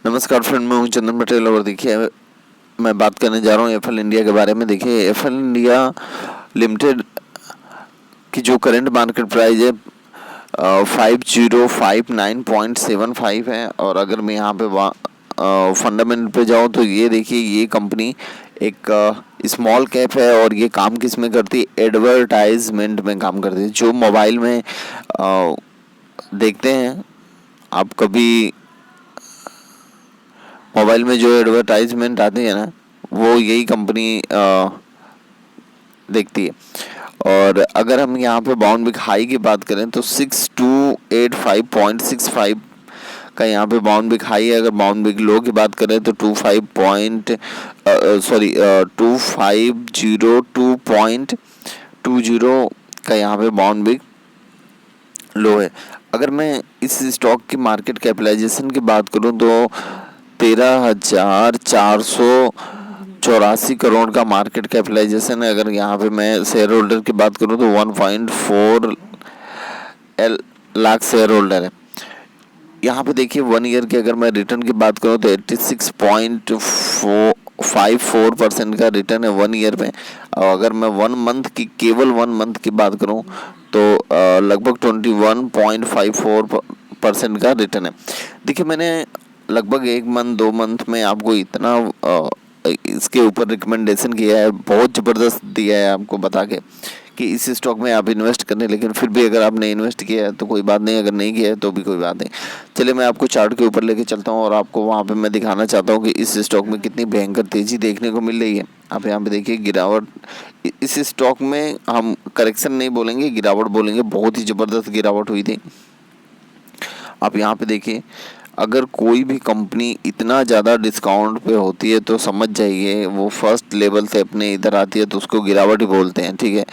नमस्कार फ्रेंड, मैं हूं चंदन पटेल और देखिए मैं बात करने जा रहा हूं एफएल इंडिया के बारे में। देखिए एफएल इंडिया लिमिटेड की जो करंट मार्केट प्राइस है 5059.75 है। और अगर मैं यहाँ पे फंडामेंटल पे जाऊँ तो ये देखिए ये कंपनी एक स्मॉल कैप है और ये काम किस में करती है, एडवर्टाइजमेंट में काम करती है। जो मोबाइल में देखते हैं आप कभी, मोबाइल में जो एडवर्टाइजमेंट आती है ना, वो यही कंपनी देखती है। और अगर हम यहाँ पे बाउंड बिग हाई की बात करें तो 6285.65 का यहाँ पे बाउंड बिग हाई है। अगर बाउंड बिग लो की बात करें तो 2502.20 का यहाँ पे बाउंड बिग लो है। अगर मैं इस स्टॉक की मार्केट कैपिटलाइजेशन की बात करूं तो 13,484 करोड़ का मार्केट कैपिटलाइजेशन है। अगर यहाँ पे मैं शेयर होल्डर की बात करूँ तो 1.4 लाख शेयर होल्डर है। यहाँ पे देखिए 1 ईयर की अगर मैं रिटर्न की बात करूँ तो 86.54% का रिटर्न है 1 ईयर में। और अगर मैं 1 मंथ की, केवल 1 मंथ की बात करूँ तो लगभग 21.54% का रिटर्न है। देखिए मैंने लगभग 1 मंथ 2 मंथ में आपको इतना इसके ऊपर रिकमेंडेशन किया है, बहुत ज़बरदस्त दिया है आपको बता के कि इस स्टॉक में आप इन्वेस्ट करने, लेकिन फिर भी अगर आपने इन्वेस्ट किया है तो कोई बात नहीं, अगर नहीं किया है तो भी कोई बात नहीं। चलिए मैं आपको चार्ट के ऊपर लेके चलता हूँ और आपको वहाँ पे मैं दिखाना चाहता हूँ कि इस स्टॉक में कितनी भयंकर तेज़ी देखने को मिल रही है। आप यहाँ पे देखिए गिरावट, इस स्टॉक में हम करेक्शन नहीं बोलेंगे, गिरावट बोलेंगे। बहुत ही ज़बरदस्त गिरावट हुई थी। आप यहाँ पे देखिए, अगर कोई भी कंपनी इतना ज़्यादा डिस्काउंट पे होती है तो समझ जाइए वो फर्स्ट लेवल से अपने इधर आती है तो उसको गिरावट ही बोलते हैं, ठीक है।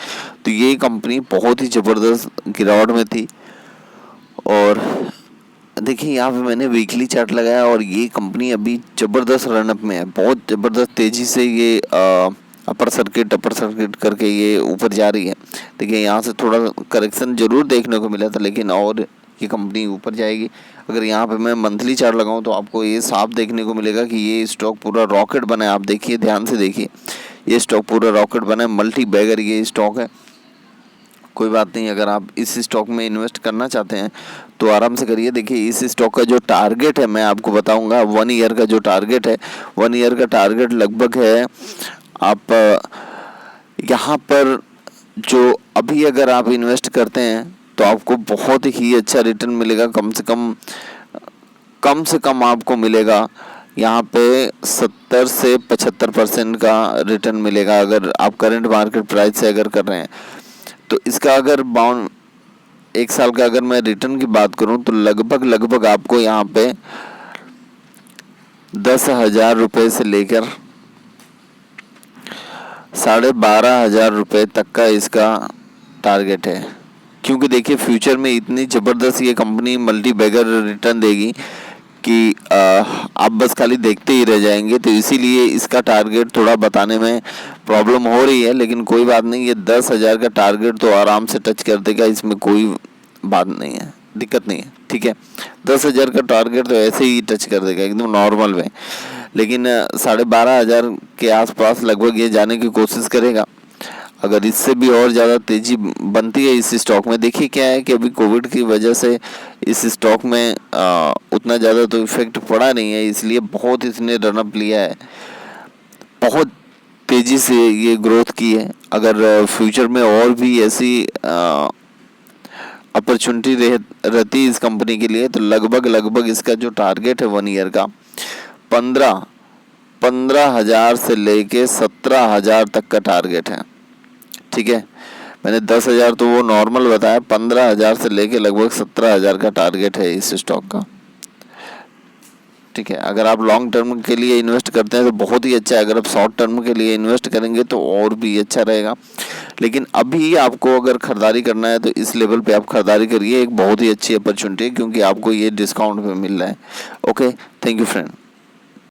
तो ये कंपनी बहुत ही ज़बरदस्त गिरावट में थी। और देखिए यहाँ पे मैंने वीकली चार्ट लगाया और ये कंपनी अभी ज़बरदस्त रनअप में है, बहुत ज़बरदस्त तेज़ी से ये अपर सर्किट करके ये ऊपर जा रही है। देखिए यहाँ से थोड़ा करेक्शन जरूर देखने को मिला था, लेकिन और ये कंपनी ऊपर जाएगी। अगर यहाँ पे मैं मंथली चार्ट लगाऊं तो आपको ये साफ देखने को मिलेगा कि ये स्टॉक पूरा रॉकेट बना है। आप देखिए, ध्यान से देखिए, ये स्टॉक पूरा रॉकेट बना है, मल्टी बैगर ये स्टॉक है। कोई बात नहीं, अगर आप इस स्टॉक में इन्वेस्ट करना चाहते हैं तो आराम से करिए। देखिए इस स्टॉक का जो टारगेट है मैं आपको बताऊंगा, 1 ईयर का जो टारगेट है, 1 ईयर का टारगेट लगभग है, आप यहाँ पर जो अभी अगर आप इन्वेस्ट करते हैं तो आपको बहुत ही अच्छा रिटर्न मिलेगा। कम से कम आपको मिलेगा यहाँ पे 70 से 75% का रिटर्न मिलेगा अगर आप करंट मार्केट प्राइस से अगर कर रहे हैं तो। इसका अगर बाउंड 1 साल का अगर मैं रिटर्न की बात करूं तो लगभग आपको यहाँ पे 10,000 रुपये से लेकर 12,500 रुपये तक का इसका टारगेट है। क्योंकि देखिए फ्यूचर में इतनी ज़बरदस्त ये कंपनी मल्टी बैगर रिटर्न देगी कि आप बस खाली देखते ही रह जाएंगे। तो इसीलिए इसका टारगेट थोड़ा बताने में प्रॉब्लम हो रही है, लेकिन कोई बात नहीं, ये 10,000 का टारगेट तो आराम से टच कर देगा, इसमें कोई बात नहीं है, दिक्कत नहीं है, ठीक है। 10,000 का टारगेट तो ऐसे ही टच कर देगा एकदम नॉर्मल में, लेकिन 12,500 के आसपास लगभग ये जाने की कोशिश करेगा। अगर इससे भी और ज़्यादा तेज़ी बनती है इस स्टॉक में, देखिए क्या है कि अभी कोविड की वजह से इस स्टॉक में उतना ज़्यादा तो इफेक्ट पड़ा नहीं है, इसलिए बहुत इसने रनअप लिया है, बहुत तेज़ी से ये ग्रोथ की है। अगर फ्यूचर में और भी ऐसी अपॉर्चुनिटी रहती है इस कंपनी के लिए तो लगभग इसका जो टारगेट है 1 ईयर का 15,000 से लेके 17,000 तक का टारगेट है, ठीक है। मैंने 10,000 तो वो नॉर्मल बताया, 15,000 से लेके लगभग 17,000 का टारगेट है इस स्टॉक का, ठीक है। अगर आप लॉन्ग टर्म के लिए इन्वेस्ट करते हैं तो बहुत ही अच्छा है, अगर आप शॉर्ट टर्म के लिए इन्वेस्ट करेंगे तो और भी अच्छा रहेगा। लेकिन अभी आपको अगर खरीदारी करना है तो इस लेवल पे आप खरीदारी करिए, एक बहुत ही अच्छी अपॉर्चुनिटी है क्योंकि आपको ये डिस्काउंट में मिल रहा है। Okay, thank you friend.